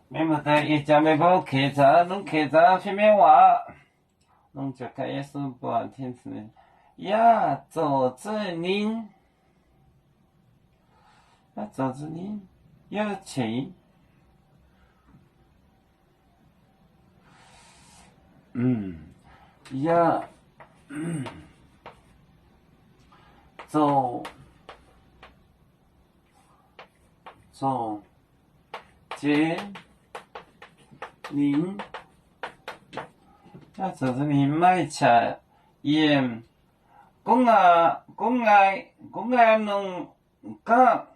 没么得一家没包客栈，弄客栈去面话，弄就开也是不好听死的。呀，走着您，走着您，有钱。呀，走着您，走着您买菜盐，公爱农讲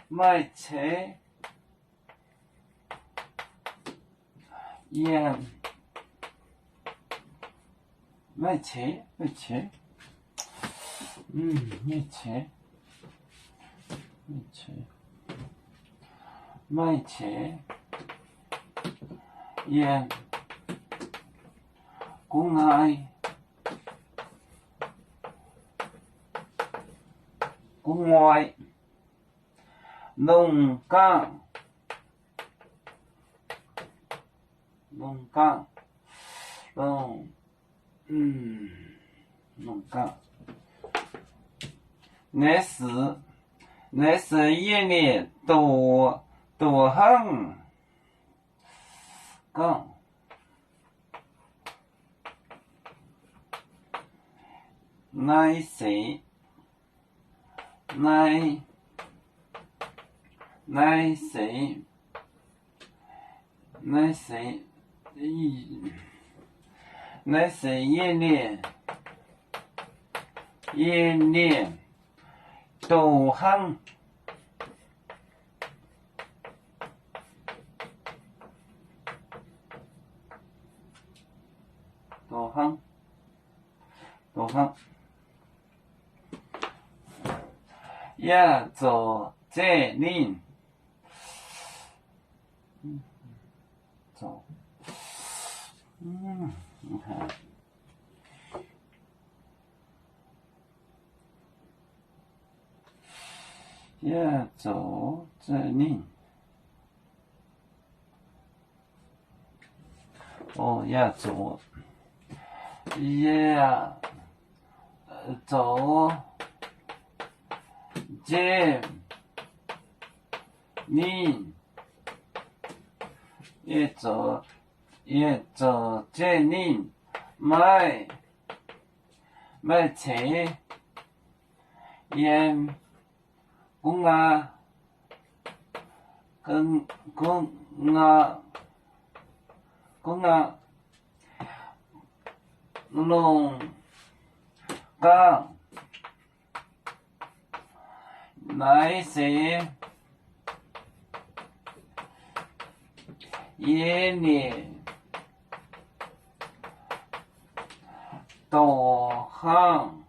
买菜盐，买菜，买菜，买菜盐，公爱农讲农讲那是夜里多很讲那是夜里多很呀，走这里，走，你看，呀，走这里，哦，呀，走，呀，走。这你也走这里买菜盐公啊农讲那些夜里多很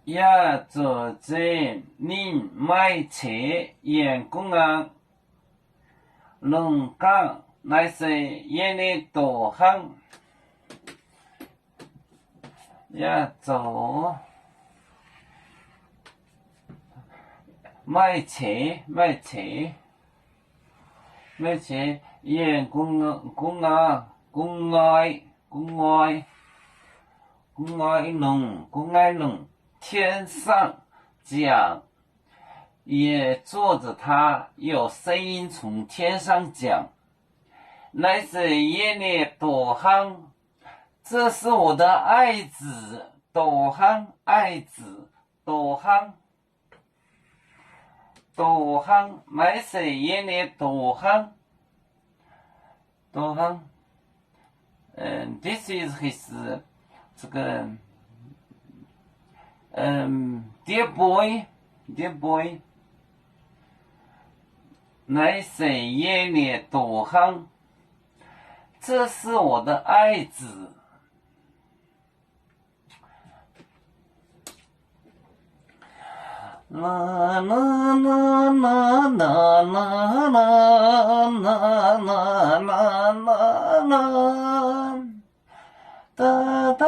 呀，做这你买菜盐公啊农讲那些夜里多很呀，走买菜盐公爱农天上讲，也坐着他有声音从天上讲，那是夜里多夯，这是我的爱子，多夯爱子，多夯，那是夜里多夯。This is his 这个dear boy，那是夜里多夯，这是我的爱子。啦啦啦啦啦啦啦啦啦啦啦，哒哒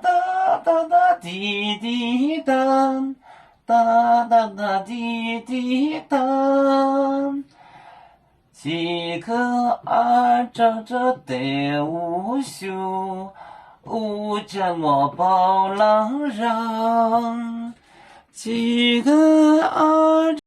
哒哒哒滴滴哒，哒哒哒滴滴答。几个儿照着的无休，无着我包郎让。几个儿